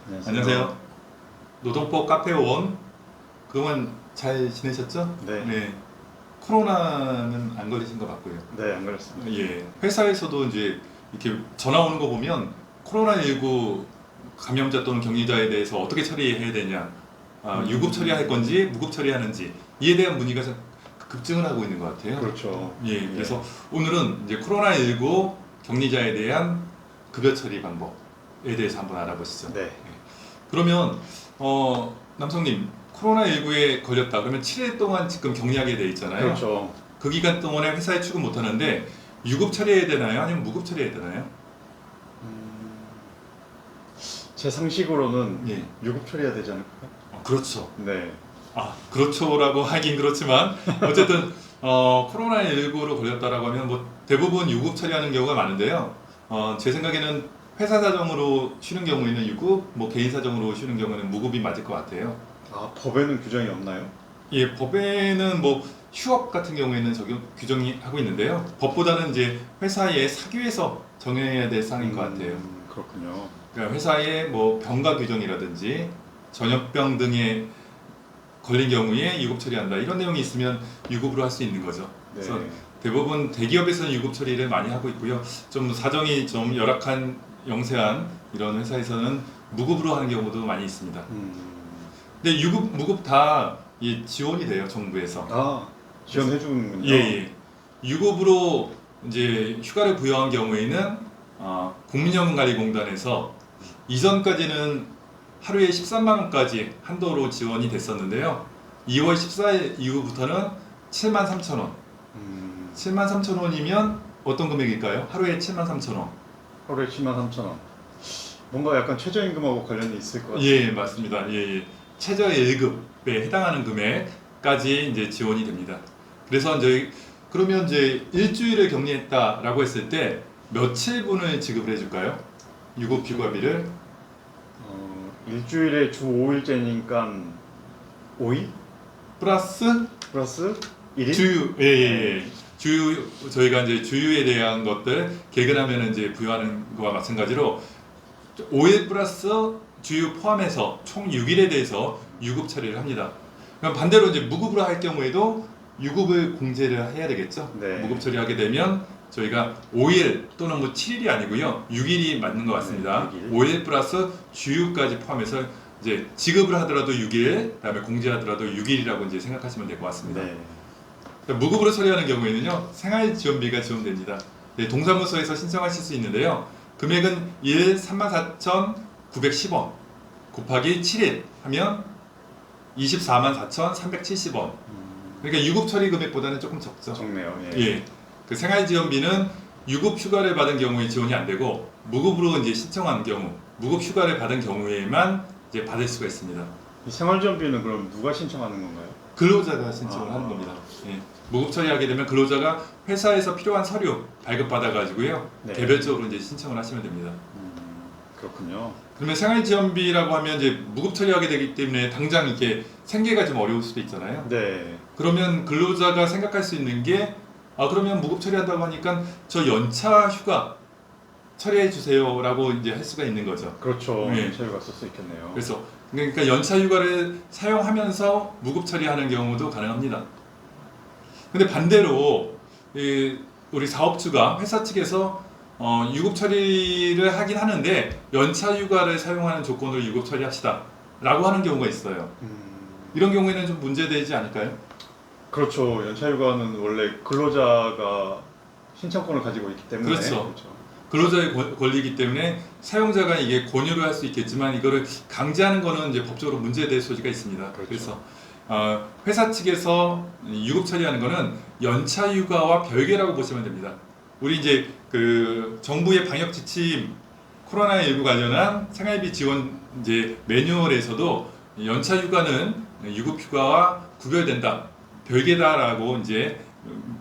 안녕하세요. 노동법 카페원. 그동안 잘 지내셨죠? 네. 코로나는 안 걸리신 것 같고요. 네, 안 그렇습니다. 예. 회사에서도 이제 이렇게 전화 오는 거 보면 코로나19 감염자 또는 격리자에 대해서 어떻게 처리해야 되냐, 유급 처리할 건지 무급 처리하는지 이에 대한 문의가 좀 급증을 하고 있는 것 같아요. 그렇죠. 예. 그래서 오늘은 이제 코로나19 격리자에 대한 급여 처리 방법에 대해서 한번 알아보시죠. 네. 그러면 남성님 코로나19에 걸렸다 그러면 7일 동안 지금 격리하게 돼 있잖아요. 그렇죠. 그 기간 동안에 회사에 출근 못 하는데 유급 처리해야 되나요? 아니면 무급 처리해야 되나요? 제 상식으로는 예. 유급 처리해야 되지 않을까요? 그렇죠. 네. 그렇죠라고 하긴 그렇지만 어쨌든 코로나19로 걸렸다라고 하면 뭐 대부분 유급 처리하는 경우가 많은데요. 제 생각에는 회사 사정으로 쉬는 경우에는 유급, 뭐 개인 사정으로 쉬는 경우는 무급이 맞을 것 같아요. 법에는 규정이 없나요? 예, 법에는 뭐 휴업 같은 경우에는 적용 규정이 하고 있는데요. 법보다는 이제 회사의 사규에서 정해야 될 사항인 것 같아요. 그렇군요. 그러니까 회사의 뭐 병가 규정이라든지 전염병 등에 걸린 경우에 유급 처리한다 이런 내용이 있으면 유급으로 할 수 있는 거죠. 네. 그래서 대부분 대기업에서는 유급 처리를 많이 하고 있고요. 좀 사정이 좀 열악한 영세한 이런 회사에서는 무급으로 하는 경우도 많이 있습니다. 근데 유급, 무급 다 지원이 돼요, 정부에서. 지원해 주는군요. 예. 유급으로 이제 휴가를 부여한 경우에는 국민연금관리공단에서 이전까지는 하루에 13만 원까지 한도로 지원이 됐었는데요. 2월 14일 이후부터는 7만 3천 원. 7만 3천 원이면 어떤 금액일까요? 하루에 7만 3천 원. 하루에 7만 3천 원. 뭔가 약간 최저임금하고 관련이 있을 것 같아요. 예, 맞습니다. 예. 최저 1급에 해당하는 금액까지 이제 지원이 됩니다. 그래서 그러면 이제 일주일을 격리했다라고 했을 때 며칠분을 지급을 해줄까요? 유급 휴가비를 일주일에 주 5일째니까 5일? 플러스 1일? 주유, 예. 주유, 저희가 이제 주유에 대한 것들 개근하면 이제 부여하는 거와 마찬가지로 5일 플러스 주유 포함해서 총 6일에 대해서 유급 처리를 합니다. 그럼 반대로 이제 무급으로 할 경우에도 유급을 공제를 해야 되겠죠. 네. 무급 처리하게 되면 저희가 5일 또는 뭐 7일이 아니고요. 6일이 맞는 것 같습니다. 네, 5일 플러스 주유까지 포함해서 이제 지급을 하더라도 6일, 그다음에 공제하더라도 6일이라고 이제 생각하시면 될 것 같습니다. 네. 무급으로 처리하는 경우에는요, 생활지원비가 지원됩니다. 네, 동사무소에서 신청하실 수 있는데요. 금액은 1 34,910원 곱하기 7일 하면 244,370원. 그러니까 유급 처리 금액보다는 조금 적죠. 적네요. 예. 그 생활지원비는 유급 휴가를 받은 경우에 지원이 안 되고 무급으로 이제 신청한 경우, 무급 휴가를 받은 경우에만 이제 받을 수가 있습니다. 이 생활지원비는 그럼 누가 신청하는 건가요? 근로자가 신청을 하는 겁니다. 예. 무급 처리하게 되면 근로자가 회사에서 필요한 서류 발급받아 가지고요. 네. 개별적으로 이제 신청을 하시면 됩니다. 그렇군요. 그러면 생활지원비라고 하면 이제 무급 처리하게 되기 때문에 당장 이렇게 생계가 좀 어려울 수도 있잖아요. 네. 그러면 근로자가 생각할 수 있는 게 그러면 무급 처리한다고 하니까 저 연차 휴가 처리해 주세요라고 이제 할 수가 있는 거죠. 그렇죠. 네. 저희가 쓸 수 있겠네요. 그래서 그러니까 연차 휴가를 사용하면서 무급 처리하는 경우도 가능합니다. 근데 반대로 우리 사업주가 회사 측에서 유급 처리를 하긴 하는데 연차 휴가를 사용하는 조건으로 유급 처리합시다 라고 하는 경우가 있어요. 이런 경우에는 좀 문제되지 않을까요? 그렇죠. 연차휴가는 원래 근로자가 신청권을 가지고 있기 때문에 그렇죠. 근로자의 권리이기 때문에 사용자가 이게 권유를 할 수 있겠지만 이거를 강제하는 거는 이제 법적으로 문제될 소지가 있습니다. 그렇죠. 그래서 회사 측에서 유급 처리하는 거는 연차 휴가와 별개라고 보시면 됩니다. 우리 이제 그 정부의 방역 지침 코로나19 관련한 생활비 지원 이제 매뉴얼에서도 연차 휴가는 유급 휴가와 구별된다, 별개다라고 이제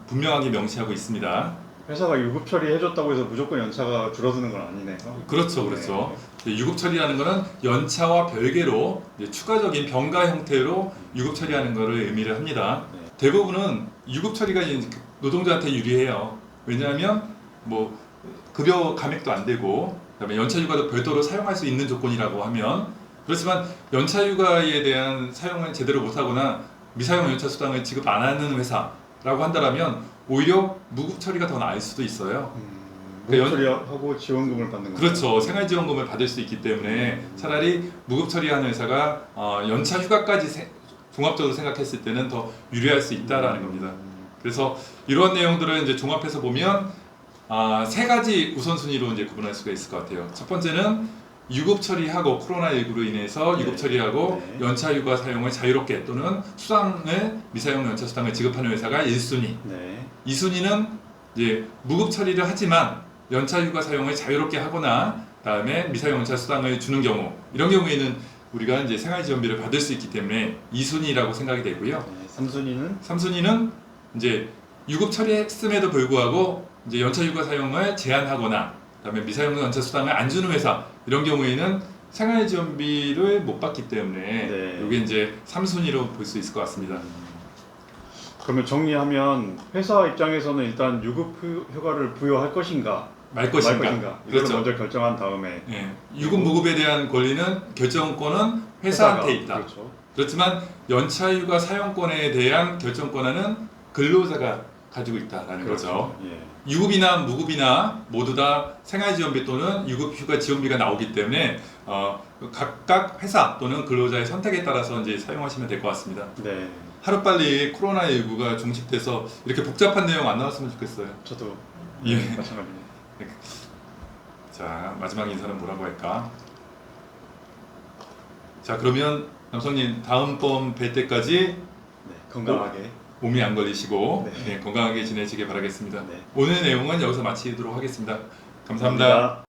분명하게 명시하고 있습니다. 회사가 유급 처리해줬다고 해서 무조건 연차가 줄어드는 건 아니네요. 그렇죠. 유급 처리하는 것은 연차와 별개로 이제 추가적인 병가 형태로 유급 처리하는 것을 의미를 합니다. 네. 대부분은 유급 처리가 이제 노동자한테 유리해요. 왜냐하면 뭐 급여 감액도 안 되고 그다음에 연차휴가도 별도로 사용할 수 있는 조건이라고 하면 그렇지만 연차휴가에 대한 사용을 제대로 못하거나 미사용 연차수당을 지급 안 하는 회사라고 한다면 오히려 무급 처리가 더 나을 수도 있어요. 무급 처리하고 지원금을 받는 거죠. 그렇죠. 생활지원금을 받을 수 있기 때문에 차라리 무급 처리하는 회사가 연차휴가까지 종합적으로 생각했을 때는 더 유리할 수 있다라는 겁니다. 그래서 이런 내용들을 이제 종합해서 보면 세 가지 우선순위로 이제 구분할 수가 있을 것 같아요. 첫 번째는 유급 처리하고 코로나19로 인해서 유급 처리하고 네. 연차휴가 사용을 자유롭게 또는 수당을 미사용 연차수당을 지급하는 회사가 1순위. 네. 2순위는 이제 무급 처리를 하지만 연차휴가 사용을 자유롭게 하거나 그다음에 미사용 연차수당을 주는 경우 이런 경우에는 우리가 이제 생활지원비를 받을 수 있기 때문에 2순위라고 생각이 되고요. 네. 3순위는 3순위는 이제 유급 처리했음에도 불구하고 이제 연차휴가 사용을 제한하거나 그다음에 미사용 연차수당을 안 주는 회사 이런 경우에는 생활지원비를 못 받기 때문에 네. 이게 이제 3순위로 볼 수 있을 것 같습니다. 그러면 정리하면 회사 입장에서는 일단 유급 휴가를 부여할 것인가 말 것인가. 이걸 그렇죠. 먼저 결정한 다음에 예, 유급 무급에 대한 권리는 결정권은 회사한테 있다. 그렇죠. 그렇지만 연차휴가 사용권에 대한 결정권은 근로자가 가지고 있다라는 거죠. 예. 유급이나 무급이나 모두 다 생활지원비 또는 유급휴가 지원비가 나오기 때문에 각각 회사 또는 근로자의 선택에 따라서 이제 사용하시면 될 것 같습니다. 네. 하루빨리 코로나19가 종식돼서 이렇게 복잡한 내용 안 나왔으면 좋겠어요. 저도 예. 마찬가지입니다. 자, 마지막 인사는 뭐라고 할까? 자, 그러면 남성님 다음번 뵐 때까지 네. 건강하게. 몸이 안 걸리시고 네. 건강하게 지내시길 바라겠습니다. 네. 오늘 내용은 여기서 마치도록 하겠습니다. 감사합니다. 감사합니다.